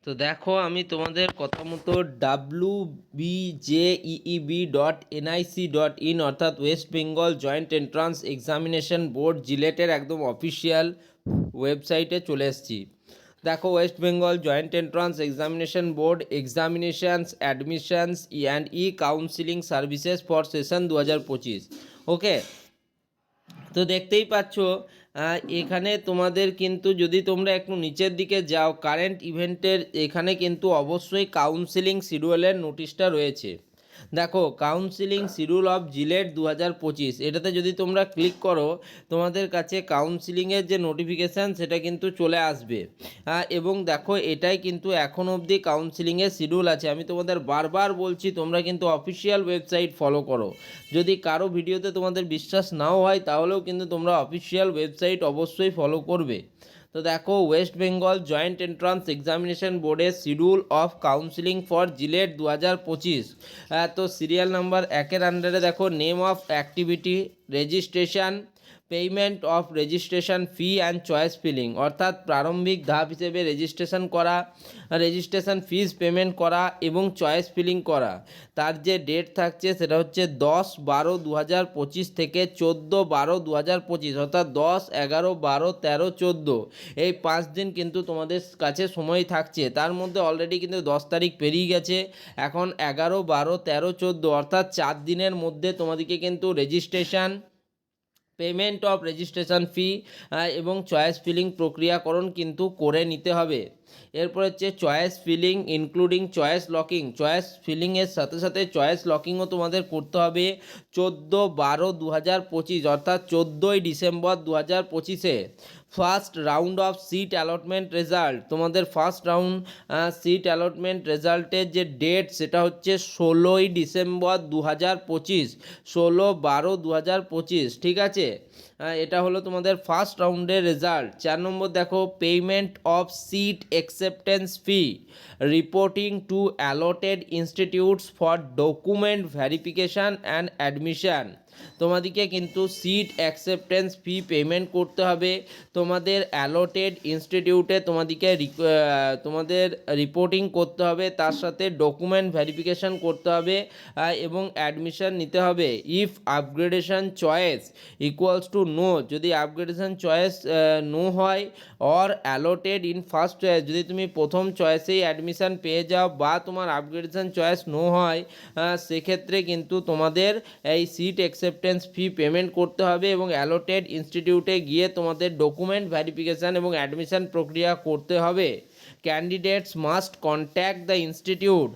তো দেখো আমি তোমাদের কথা মতো wbjeeb.nic.in অর্থাৎ West Bengal Joint Entrance Examination Board জিলেটের একদম অফিসিয়াল ওয়েবসাইটে চলে এসেছি। দেখো West Bengal Joint Entrance Examination Board Examinations Admissions and Counselling Services for session 2025। Okay, তো দেখতেই পাচ্ছ এখানে তোমাদের কিন্তু যদি তোমরা একটু নিচের দিকে যাও কারেন্ট ইভেন্টের এখানে কিন্তু অবশ্যই কাউন্সিলিং শিডিউলের নোটিশটা রয়েছে। দেখো কাউন্সিলিং শিডিউল অফ জিলেট 2025 এটাতে যদি তোমরা ক্লিক করো তোমাদের কাছে কাউন্সিলিংয়ের যে নোটিফিকেশান সেটা কিন্তু চলে আসবে। এবং দেখো এটাই কিন্তু এখন অবধি কাউন্সিলিংয়ের শিডিউল আছে। আমি তোমাদের বারবার বলছি তোমরা কিন্তু অফিসিয়াল ওয়েবসাইট ফলো করো। যদি কারো ভিডিওতে তোমাদের বিশ্বাস নাও হয় তাহলেও কিন্তু তোমরা অফিসিয়াল ওয়েবসাইট অবশ্যই ফলো করবে। তো দেখো West Bengal Joint Entrance Examination বোর্ডের schedule of counselling for JELET 2025। তো সিরিয়াল নাম্বার 1-এর আন্ডারে দেখো name of activity, registration, payment of registration fee and choice filling অর্থাৎ প্রারম্ভিক ধাপ হিসেবে রেজিস্ট্রেশন করা, রেজিস্ট্রেশন ফিস পেমেন্ট করা এবং চয়েস ফিলিং করা। তার যে ডেট থাকছে সেটা হচ্ছে 10-12-2025 থেকে 14-12-2025 অর্থাৎ 10, 11, 12, 13, 14 এই 5 দিন কিন্তু তোমাদের কাছে সময় থাকছে। তার মধ্যে অলরেডি কিন্তু 10 তারিখ পেরিয়ে গেছে, এখন 11, 12, 13, 14 অর্থাৎ 4 দিনের মধ্যে তোমাদেরকে কিন্তু রেজিস্ট্রেশন, পেমেন্ট অফ রেজিস্ট্রেশন ফি এবং চয়েস ফিলিং প্রক্রিয়াকরণ কিন্তু করে নিতে হবে। এরপর হচ্ছে choice filling including choice locking, choice ফিলিংয়ের সাথে সাথে চয়েস লকিংও তোমাদের করতে হবে 14-12-2025 অর্থাৎ 14ই ডিসেম্বর 2025-এ। First round of seat allotment result, তোমাদের ফার্স্ট রাউন্ড সিট অ্যালটমেন্ট রেজাল্টের যে ডেট সেটা হচ্ছে 16ই ডিসেম্বর 2025, 16-12-2025, ঠিক আছে। এটা হলো তোমাদের ফার্স্ট রাউন্ডের রেজাল্ট। 4 নম্বর দেখো payment of seat acceptance fee, reporting to allotted institutes for document verification and admission. তোমাদেরকে কিন্তু সিট অ্যাকসেপ্টেন্স ফি পেমেন্ট করতে হবে, তোমাদের অ্যালটেড ইনস্টিটিউটে তোমাদের রিপোর্টিং করতে হবে, তার সাথে ডকুমেন্ট ভেরিফিকেশান করতে হবে এবং অ্যাডমিশান নিতে হবে। If upgradation choice equals to know, যদি আপগ্রেডেশন চয়েস নো হয়, or allotted in first choice, যদি তুমি প্রথম চয়েসেই অ্যাডমিশান পেয়ে যাও বা তোমার আপগ্রেডেশন চয়েস নো হয়, সেক্ষেত্রে কিন্তু তোমাদের এই সিট অ্যাকসেপ্টেন্স ফি পেমেন্ট করতে হবে এবং অ্যালটেড ইনস্টিটিউটে গিয়ে তোমাদের ডকুমেন্ট ভেরিফিকেশান এবং অ্যাডমিশান প্রক্রিয়া করতে হবে। Candidates must contact the institute,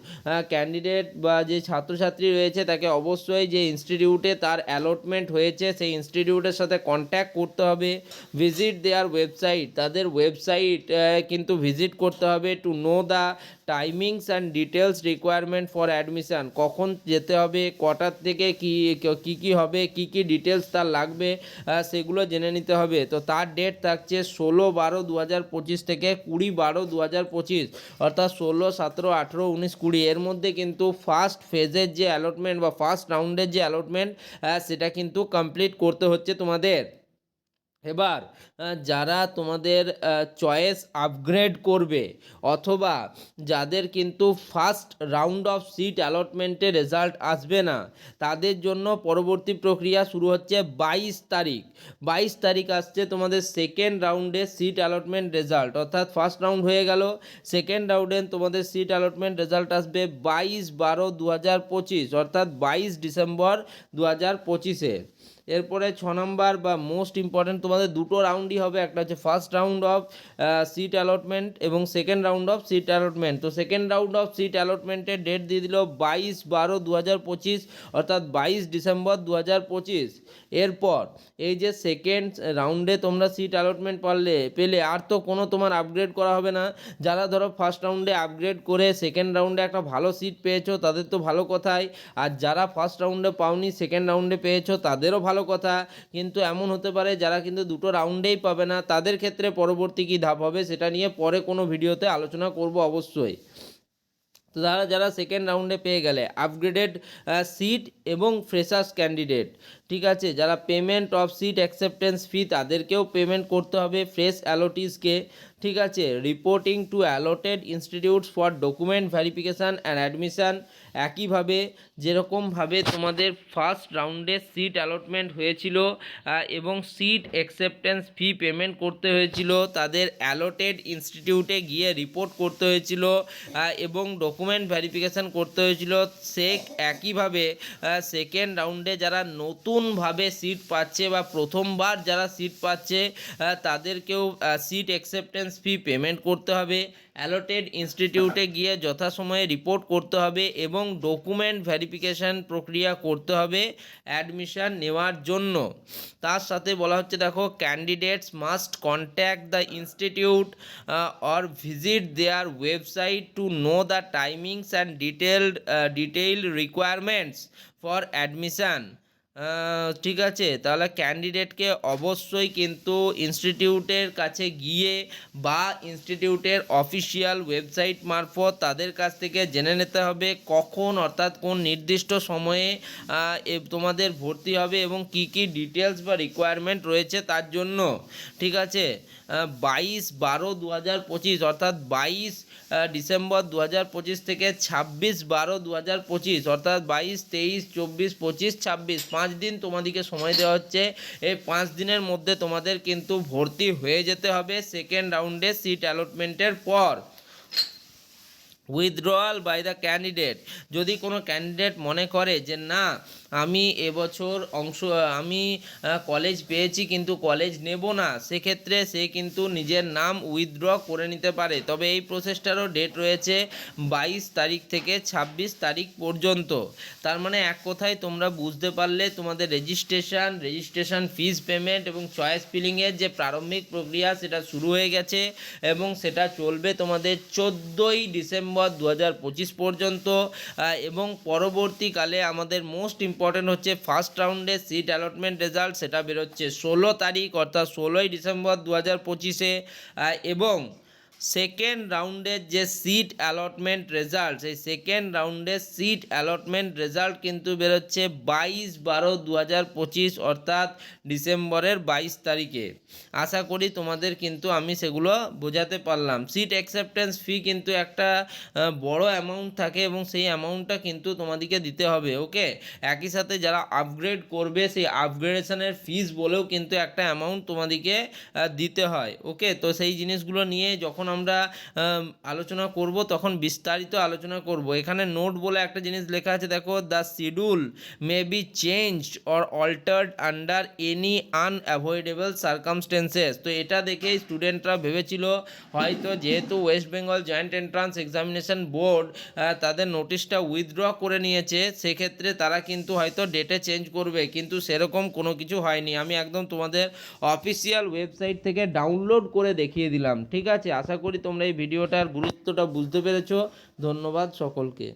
candidate বা যে ছাত্রছাত্রী রয়েছে তাকে অবশ্যই যে ইনস্টিটিউটে তার অ্যালটমেন্ট হয়েছে সেই ইনস্টিটিউটের সাথে কন্ট্যাক্ট করতে হবে। ভিজিট দেয়ার ওয়েবসাইট, তাদের ওয়েবসাইট কিন্তু ভিজিট করতে হবে। To know the timings and details requirement for admission, কখন যেতে হবে, কটার থেকে কী হবে, কী ডিটেলস তার লাগবে সেগুলো জেনে নিতে হবে। তো তার ডেট থাকছে 16-12-2025 থেকে 20-12-2025 অর্থাৎ 16, 17, 18, 19, 20 এর মধ্যে কিন্তু ফার্স্ট ফেজের যে অ্যালটমেন্ট বা ফার্স্ট রাউন্ডের যে অ্যালটমেন্ট সেটা কিন্তু কমপ্লিট করতে হচ্ছে তোমাদের। এবার যারা তোমাদের চয়েস আপগ্রেড করবে অথবা যাদের কিন্তু ফার্স্ট রাউন্ড অফ সিট অ্যালটমেন্টের রেজাল্ট আসবে না তাদের জন্য পরবর্তী প্রক্রিয়া শুরু হচ্ছে 22 তারিখ। 22 তারিখ আসছে তোমাদের সেকেন্ড রাউন্ডে সিট অ্যালটমেন্ট রেজাল্ট, অর্থাৎ ফার্স্ট রাউন্ড হয়ে গেল, সেকেন্ড রাউন্ডে তোমাদের সিট অ্যালটমেন্ট রেজাল্ট আসবে 22-12-2025 অর্থাৎ 22 ডিসেম্বর 2025-এ। এরপরে 6 নম্বর বা মোস্ট ইম্পর্ট্যান্ট তোমাদের দুটো রাউন্ডই হবে, একটা হচ্ছে first round of seat allotment এবং second round of seat allotment. তো সেকেন্ড রাউন্ড অফ সিট অ্যালটমেন্টের ডেট দিয়ে দিল 22-12-2025 অর্থাৎ 22 ডিসেম্বর 2025। এরপর এই যে সেকেন্ড রাউন্ডে তোমরা সিট অ্যালটমেন্ট পেলে আর তো কোনো তোমার আপগ্রেড করা হবে না। যারা ধরো ফার্স্ট রাউন্ডে আপগ্রেড করে সেকেন্ড রাউন্ডে একটা ভালো সিট পেয়েছো তাদের তো ভালো কথাই, আর যারা ফার্স্ট রাউন্ডে পাওনি সেকেন্ড রাউন্ডে পেয়েছো তাদেরও ভালো কথা। কিন্তু এমন হতে পারে যারা কিন্তু দুটো রাউন্ডেই পাবে না, তাদের ক্ষেত্রে পরবর্তী কী ধাপ হবে সেটা নিয়ে পরে কোনো ভিডিওতে আলোচনা করব অবশ্যই। তো যারা সেকেন্ড রাউন্ডে পেয়ে গেলে আপগ্রেডেড সিট এবং ফ্রেশার্স ক্যান্ডিডেট, ঠিক আছে, যারা পেমেন্ট অফ সিট অ্যাকসেপ্টেন্স ফি তাদেরকেও পেমেন্ট করতে হবে ফ্রেশ অ্যালোটিসকে। ঠিক আছে, reporting two allotted institutes for document verification and admission. একইভাবে যেরকমভাবে তোমাদের ফার্স্ট রাউন্ডে সিট অ্যালটমেন্ট হয়েছিল এবং সিট অ্যাকসেপ্টেন্স ফি পেমেন্ট করতে হয়েছিল, তাদের অ্যালোটেড ইনস্টিটিউটে গিয়ে রিপোর্ট করতে হয়েছিল এবং ডকুমেন্ট ভেরিফিকেশান করতে হয়েছিল। একইভাবে সেকেন্ড রাউন্ডে যারা নতুনভাবে সিট পাচ্ছে বা প্রথমবার যারা সিট পাচ্ছে তাদেরকেও সিট অ্যাকসেপ্টেন্স ফি পেমেন্ট করতে হবে, অ্যালোটেড ইনস্টিটিউটে গিয়ে যথাসময়ে রিপোর্ট করতে হবে এবং ডকুমেন্ট ভেরিফিকেশান প্রক্রিয়া করতে হবে অ্যাডমিশান নেওয়ার জন্য। তার সাথে বলা হচ্ছে দেখো, candidates must contact the institute or visit their website to know the timings and detailed requirements for admission. ঠিক আছে, তাহলে ক্যান্ডিডেটকে অবশ্যই কিন্তু ইনস্টিটিউটের কাছে গিয়ে বা ইনস্টিটিউটের অফিসিয়াল ওয়েবসাইট মারফত তাদের কাছ থেকে জেনে নিতে হবে কখন, অর্থাৎ কোন নির্দিষ্ট সময়ে তোমাদের ভর্তি হবে এবং কি কি ডিটেলস বা রিকোয়ারমেন্ট রয়েছে তার জন্য। ঠিক আছে, 22/12/2025 অর্থাৎ 22 ডিসেম্বর 2025 থেকে 26/12/2025 অর্থাৎ 22, 23, 24, 25, 26 5 দিন তোমাদেরকে সময় দেওয়া হচ্ছে। এই 5 দিনের মধ্যে তোমাদের কিন্তু ভর্তি হয়ে যেতে হবে সেকেন্ড রাউন্ডে সিট অ্যালটমেন্টের পর। উইথড্রয়াল বাই দ্য ক্যান্ডিডেট, যদি কোনো ক্যান্ডিডেট মনে করে যে না আমি এবছর আমি কলেজ পেয়েছি কিন্তু কলেজ নেব না, সেক্ষেত্রে সে কিন্তু নিজের নাম উইথড্র করে নিতে পারে। তবে এই প্রসেসটারও ডেট রয়েছে 22 তারিখ থেকে 26 তারিখ পর্যন্ত। তার মানে এক কথায় তোমরা বুঝতে পারলে তোমাদের রেজিস্ট্রেশন ফিজ পেমেন্ট এবং চয়েস ফিলিংয়ের যে প্রারম্ভিক প্রক্রিয়া সেটা শুরু হয়ে গেছে এবং সেটা চলবে তোমাদের 14ই ডিসেম্বর 2025 পর্যন্ত। এবং পরবর্তীকালে আমাদের মোস্ট ইম্পর্টেন্ট হচ্ছে ফার্স্ট রাউন্ডে সিট অ্যালটমেন্ট রেজাল্ট, সেটা বেরোচ্ছে 16 তারিখ অর্থাৎ 16ই ডিসেম্বর 2025-এ। এবং সেকেন্ড রাউন্ডের যে সিট অ্যালটমেন্ট রেজাল্ট, সেই সেকেন্ড রাউন্ডের সিট অ্যালটমেন্ট রেজাল্ট কিন্তু বেরোচ্ছে 22/12/2025 অর্থাৎ ডিসেম্বরের 22 তারিখে। আশা করি তোমাদের কিন্তু আমি সেগুলো বোঝাতে পারলাম। সিট অ্যাকসেপ্টেন্স ফি কিন্তু একটা বড় অ্যামাউন্ট থাকে এবং সেই অ্যামাউন্টটা কিন্তু তোমাদেরকে দিতে হবে। ওকে, একই সাথে যারা আপগ্রেড করবে সেই আপগ্রেডেশনের ফিস বলেও কিন্তু একটা অ্যামাউন্ট তোমাদেরকে দিতে হয়। ওকে, তো সেই জিনিসগুলো নিয়ে যখন আমরা আলোচনা করব তখন বিস্তারিত আলোচনা করব। এখানে নোট বলে একটা জিনিস লেখা আছে দেখো, the schedule may be changed or altered under any unavoidable circumstances. তো এটা দেখেই স্টুডেন্টরা ভেবেছিল হয়তো যেহেতু West Bengal Joint Entrance Examination board তাদের নোটিশটা উইথড্র করে নিয়েছে, সেক্ষেত্রে তারা কিন্তু হয়তো ডেটে চেঞ্জ করবে, কিন্তু সেরকম কোনো কিছু হয়নি। আমি একদম তোমাদের অফিসিয়াল ওয়েবসাইট থেকে ডাউনলোড করে দেখিয়ে দিলাম। ঠিক আছে, আশা করি তোমরা এই ভিডিওটার গুরুত্বটা বুঝতে পেরেছো। ধন্যবাদ সকলকে।